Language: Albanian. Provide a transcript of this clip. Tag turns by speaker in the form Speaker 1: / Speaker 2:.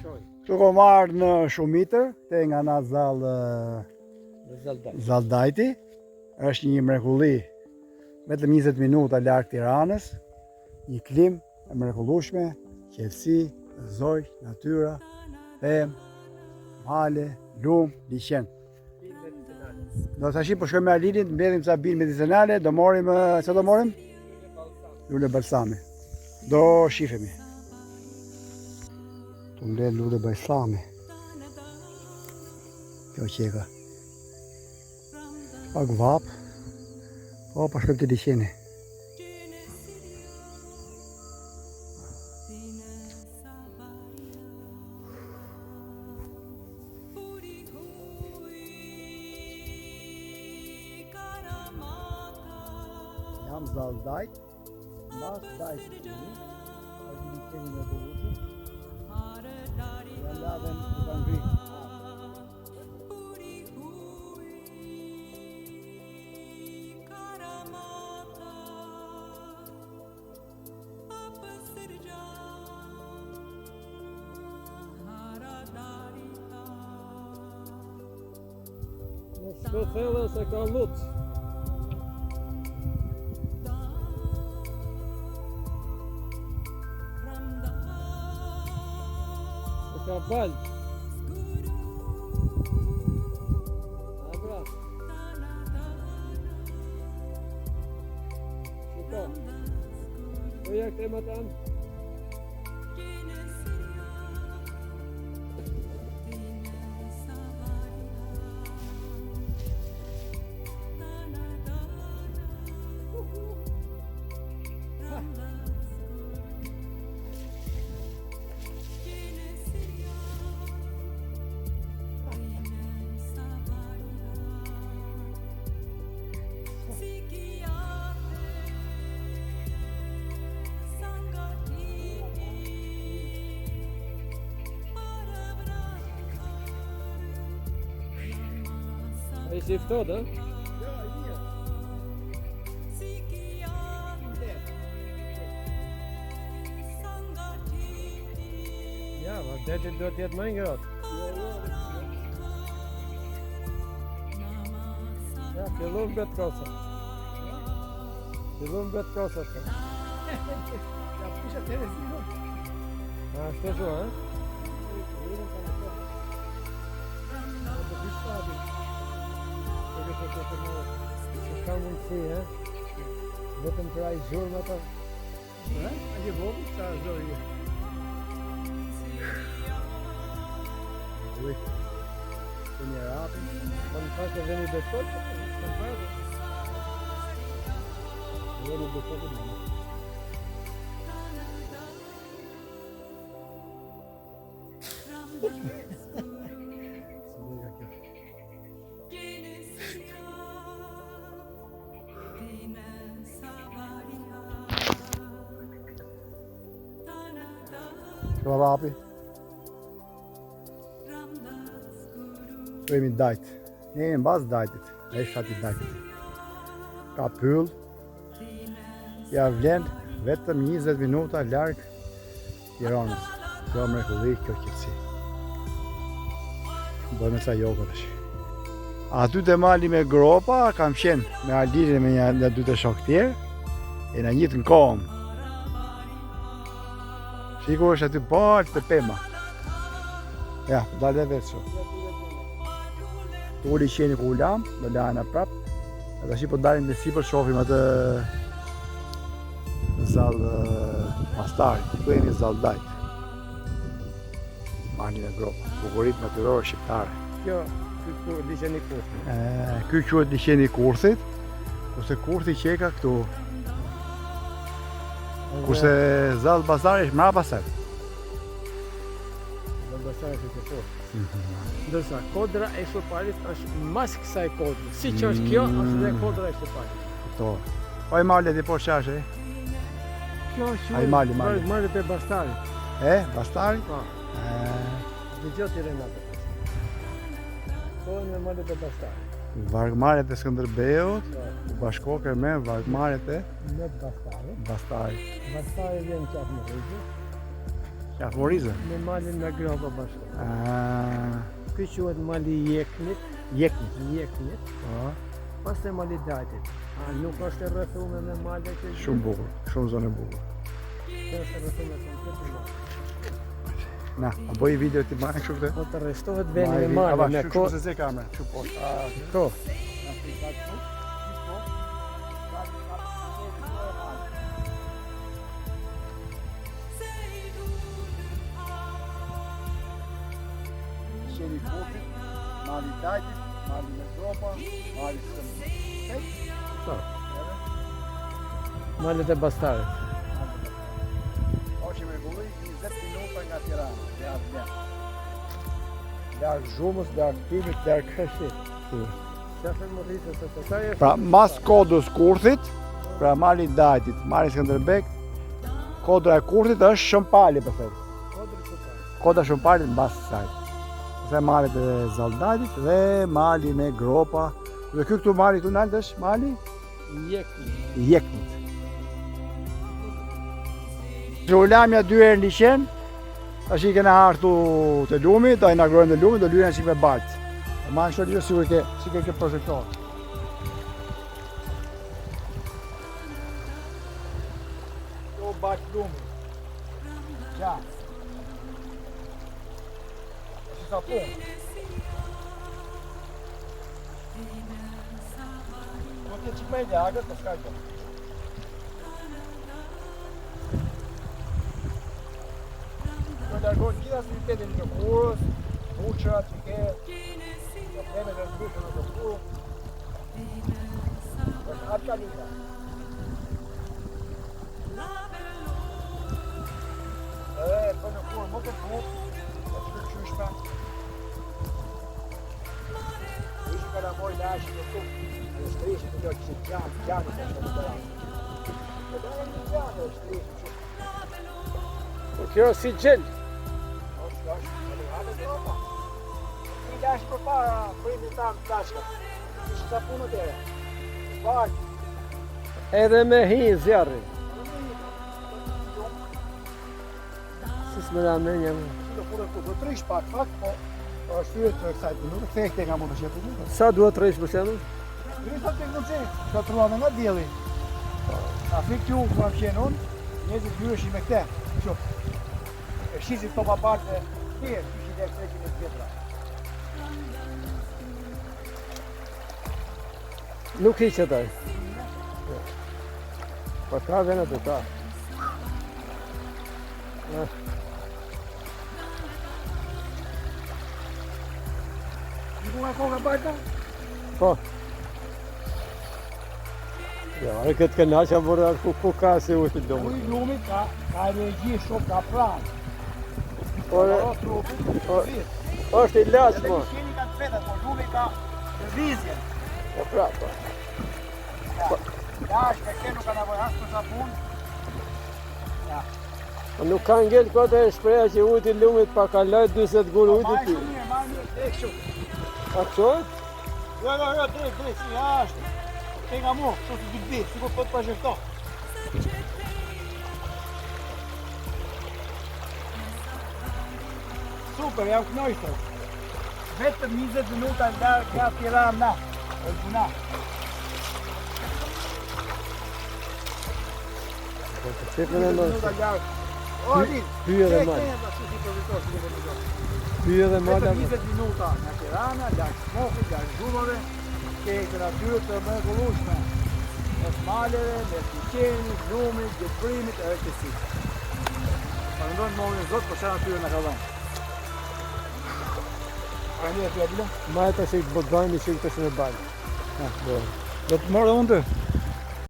Speaker 1: Këtu ko marrë në shumitër, te nga na Zaldajti. Është një mrekulli, vetëm 20 minuta larg Tiranës, një klim e mrekullueshme, qetësi, zoj, natyra, pemë, male, lumë, liqen. Do të tashi po shkojmë me Alinin, të mbledhim ca binë medicinale, do morim, çfarë do morim? Lule balsami. Do shifemi. Tu mbledh lule balsami. Kjo qeka. Pak vap. Po, pa shkojmë të liqeni. Jam Zaldajt, mas dajt të një, është një keni me bullutën, janë ladhen të të ngritë.
Speaker 2: Shto thellë se ka lutë. Se ka balë. Abra. Shiko. Po jak te më tanë? E si fëtot, e? Ja, ma detit do t'jetë më ngrot. Ja, fillon bet kosa. Fillon bet kosa të.
Speaker 1: Ja, pisha të edhe si nuk.
Speaker 2: A, shto shu, e? Se ka mundësi, e? Vetëm për ai zhurmë ato.
Speaker 1: A je vogël, sa zori je? Ui, të një rapin.
Speaker 2: Më në fakt e veni betot, më në fakt. Veni betot e më.
Speaker 1: Këva rapi. Këtu jemi dajt. Ne jemi në bazë dajtit. E shati dajtit. Ka pyll. Ja vlen vetëm 20 minuta larg Tiranës. Kjo mrekulli, kjo qetësi. Bëjmë sa jogo tash. Aty te mali me gropa kam qenë me Alinin me një dy të shok tjerë. E na njitë në kom. Shiko është aty balë të pema. Ja, dalë vetë shumë. Tu uli qeni ku ulam, do lajna prap. E tash po dalim dhe sipër shohim atë zallë pastari, këtu jemi Zaldajt. Mali me gropa, bukurit natyrore shqiptare.
Speaker 2: Kjo, kjo liqeni kurthit.
Speaker 1: Ky quhet liqeni kurthit, ose kurthi qeka këtu. Kurse Zallë Basari është mrapa sër.
Speaker 2: Zallë Basari është të poshtë. Ndërsa kodra e Shqipërisë është mas kësaj kodre. Si që është kjo, është dhe kodra e Shqipërisë.
Speaker 1: Këto. Po ai malet e poshtë qash, e?
Speaker 2: Kjo është
Speaker 1: Ai mali.
Speaker 2: malet e Bastarit.
Speaker 1: E? Bastari?
Speaker 2: Po. Dhe gjotë i Renate. Po në malet e Bastarit.
Speaker 1: Vargmaret e Skënderbeut, u bashkoker me vargmaret e
Speaker 2: Në Bastarit.
Speaker 1: Bastarit.
Speaker 2: Bastarit vjen qafë në rrugë.
Speaker 1: Ja, Morizë.
Speaker 2: me malin me gropa bashkë. Ky quhet mali i Jeknit,
Speaker 1: Jeknit. Po.
Speaker 2: pastaj mali i Dajtit. Nuk është e rrethuar me male që
Speaker 1: Shumë bukur, shumë zonë e bukur.
Speaker 2: është e rrethuar komplet me male.
Speaker 1: Na, a bëj video ti marrë kështu këtë?
Speaker 2: Po të rrestohet veni me male me
Speaker 1: Kështu se se kamerë, kështu poshtë.
Speaker 2: ko.
Speaker 1: Qeni Kopit, mali i Dajtit, mali me gropa, mali së
Speaker 2: Po. Malet e Bastarit.
Speaker 1: Është me gulli 20 minuta nga Tirana, larg Vlen. Larg Zhumës, larg Tymit, larg
Speaker 2: Këshit. Qafën më rritë se të taj është...
Speaker 1: Pra mas kodës Kurthit, pra mali i Dajtit, mali Skënderbek, kodra e Kurthit është Shëmpali, për thënë.
Speaker 2: Kodrë Shëmpali.
Speaker 1: Koda Shëmpali mbas saj. Dhe malit e Zaldajtit dhe mali me gropa. Dhe këtu mali këtu naltë është mali
Speaker 2: Jeknit.
Speaker 1: Jeknit. Që u lamja 2 herë në liqen, tash i kena hartu të lumi, ta inaugurojmë të lumi, do lyren si me baltë. Ma në shtë si ke projektor. Do baltë lumi. Qa. Si sa punë. Do të qik me i lagët, të s'ka gjë. Do largohet gjitha aktivitetin në kurës, buqrat që ke, problemet e ndryshme në të kurë. Është atë kalita. Edhe për në kurë më të bukë, të shkërqyshme. Ishë ka në moj lashë në tukë, në shtrishë të një që gjanë të shkërë të ranë. Edhe në një gjanë në shtrishë që.
Speaker 2: Po kjo si gjell.
Speaker 1: I dash për para, primi tamë të dashka. Ishë të punë të ere. Bajtë.
Speaker 2: Edhe me hi zjarri. Si s'me da me një.
Speaker 1: Do të rish pak, po është fyret të kësajt, nuk të kthejt e nga mund të shetë të
Speaker 2: Sa duhet të rejsh për shemë?
Speaker 1: Rysa të tekë në qenë, ka të ruame nga djeli. A fik që u ku am qenë unë, njëzit vyreshi me këte. Qo, e shisit topa parte, tjerë, që që të e vjetra.
Speaker 2: Nuk i që taj. Po ka vene të ta.
Speaker 1: Në ku nga kohë nga bajta?
Speaker 2: Po. Ja, e këtë kënaqja bërë ku ka si u të domë.
Speaker 1: Ujë lumit ka energji shumë, ka pranë.
Speaker 2: Ore, është i lasë, mo.
Speaker 1: Edhe keni ka të feta, po lumi ka vizje.
Speaker 2: Po pra, po.
Speaker 1: Ja, është me ke nuk ka nevoj asë për sapun. Ja.
Speaker 2: Po nuk ka ngell këtë e shpreja që ujtë i lumit pa ka lajt 20 gurë ujtë
Speaker 1: Ma
Speaker 2: ti.
Speaker 1: e shumë mirë, ma e mirë, drejtë shumë.
Speaker 2: A qojt?
Speaker 1: Jo, drejtë, si ashtë. Te nga mu, shumë të dikbi, si kur po të përshërto. Super, jam knojshtë. Vetëm 20 minuta nga Tirana. E gjuna.
Speaker 2: Qepën e
Speaker 1: Minuta
Speaker 2: nështë.
Speaker 1: larg. O, Adil,
Speaker 2: Hyje dhe
Speaker 1: qek
Speaker 2: malë.
Speaker 1: të si si përvitor, si përvitor.
Speaker 2: Hyje dhe
Speaker 1: Vetëm
Speaker 2: malë.
Speaker 1: 20 minuta nga Tirana, larg smokit, larg zhumave, ke natyrë të mrekullueshme. Mes maleve, mes liqenit, lumit, gjeprimit, e rëqësit. Parëndojnë mollin e Zot, për çfarë natyrë na ka dhënë. Parëndojnë të Adila?
Speaker 2: Majta që i bëgajnë që i të shme balë.
Speaker 1: Do të morë unë të?